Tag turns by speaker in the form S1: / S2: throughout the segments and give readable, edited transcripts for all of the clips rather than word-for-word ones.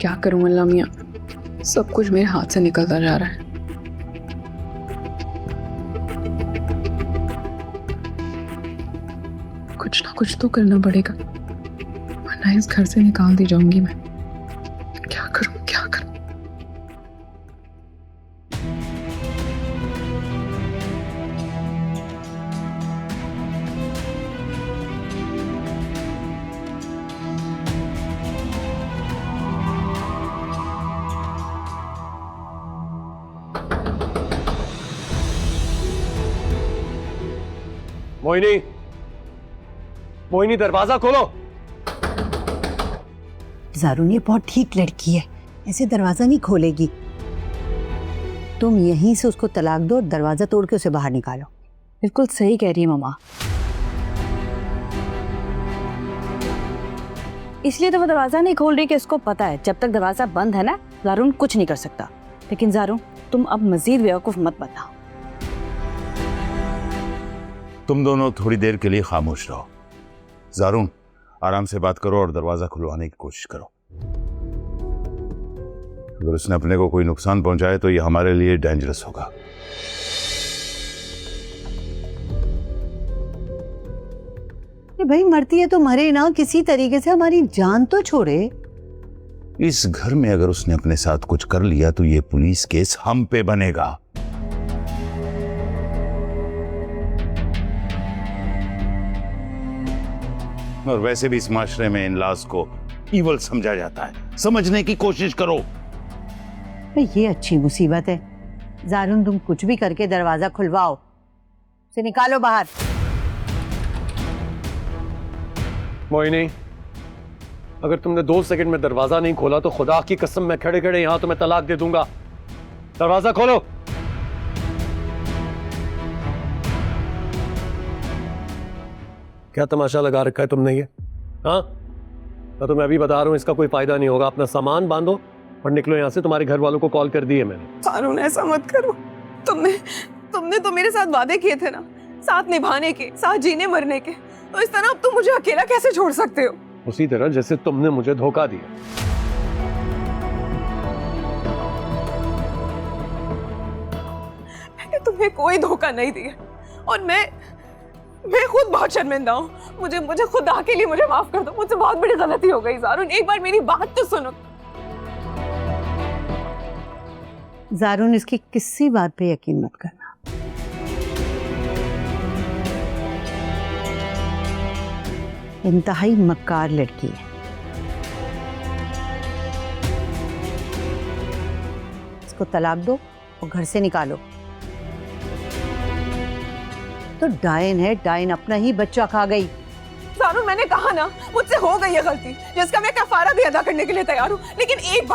S1: क्या करूं अल्लाह मियां, सब कुछ मेरे हाथ से निकलता जा रहा है। कुछ ना कुछ तो करना पड़ेगा, वरना इस घर से निकाल दी जाऊंगी मैं। क्या करूं क्या करूं?
S2: मोहिनी, मोहिनी दरवाजा खोलो।
S3: ज़ारून ये बहुत ठीक लड़की है, ऐसे दरवाजा नहीं खोलेगी। तुम यहीं से उसको तलाक दो और दरवाजा तोड़ के उसे बाहर निकालो।
S4: बिल्कुल सही कह रही है मम्मा। इसलिए तो वो दरवाजा नहीं खोल रही कि उसको पता है जब तक दरवाजा बंद है ना ज़ारून कुछ नहीं कर सकता। लेकिन ज़ारून तुम अब मजीद बेवकूफ मत बनाओ।
S5: तुम दोनों थोड़ी देर के लिए खामोश रहो। ज़ारून आराम से बात करो और दरवाजा खुलवाने की कोशिश करो। अगर उसने अपने को कोई नुकसान पहुंचाए तो ये हमारे लिए डेंजरस होगा।
S3: भाई मरती है तो मरे ना, किसी तरीके से हमारी जान तो छोड़े।
S5: इस घर में अगर उसने अपने साथ कुछ कर लिया तो ये पुलिस केस हम पे बनेगा। और वैसे भी इस माशरे में इन-लॉज को ईवल समझा जाता है। समझने की कोशिश करो।
S3: ये अच्छी मुसीबत है। ज़ारून तुम कुछ भी करके दरवाजा खुलवाओ, उसे निकालो बाहर।
S2: मोहिनी, अगर तुमने 2 सेकंड में दरवाजा नहीं खोला तो खुदा की कसम मैं खड़े खड़े यहां तुम्हें तलाक दे दूंगा। दरवाजा खोलो। क्या तमाशा लगा रखा है तुमने ये? हाँ, मैं तुम्हें अभी बता रहा हूं, इसका कोई फायदा नहीं होगा। अपना सामान बांधो और निकलो यहां से। तुम्हारे घर वालों को कॉल कर दिए मैंने।
S1: ज़ारून ऐसा मत करो। तुमने तो मेरे साथ वादे किए थे ना, साथ निभाने के, साथ जीने मरने के। तो इस तरह अब तुम मुझे अकेला कैसे छोड़ सकते हो?
S2: उसी तरह जैसे तुमने मुझे धोखा दिया।
S1: मैंने तुम्हें कोई धोखा नहीं दिया और मैं खुद बहुत शर्मिंदा हूँ। मुझे खुदा के लिए मुझे माफ कर दो। मुझसे बहुत बड़ी गलती हो गई ज़ारून, एक बार मेरी बात तो सुनो।
S3: ज़ारून इसकी किसी बात पे यकीन मत करना। इंतहाई मक्कार लड़की है। इसको तलाक दो और घर से निकालो। तो डायन है, डायन अपना ही बच्चा खा गई।
S1: ज़ारून मैंने कहा ना, मुझसे हो गई है गलती जिसका मैं कफारा भी अदा करने के लिए तैयार हूँ। लेकिन एक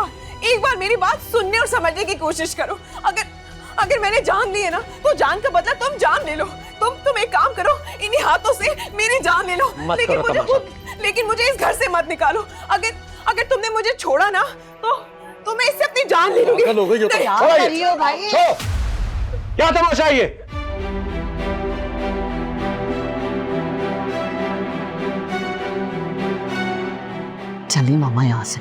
S1: बार मेरी बात सुनने और समझने की कोशिश करो। अगर मैंने जान ली है ना तो जान का बदला तुम जान ले लो। तुम एक काम करो, इन्हीं हाथों से मेरी जान ले लो। लेकिन मुझे इस घर से मत निकालो। अगर तुमने मुझे छोड़ा ना तो मैं इससे अपनी जान ले लूंगी।
S3: भाई
S2: क्या तमाशा है ये?
S3: चलिए मामा यहाँ से।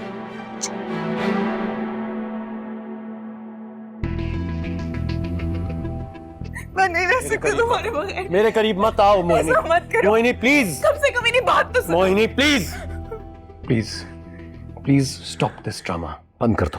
S1: मैं नहीं रह सकती तुम्हारे बगैर।
S2: मेरे करीब मत आओ मोहिनी।
S1: ऐसा मत करो।
S2: मोहिनी प्लीज।
S1: कम से कम मेरी बात तो सुनो।
S2: Mohini please, please, please stop this drama. बंद कर दो।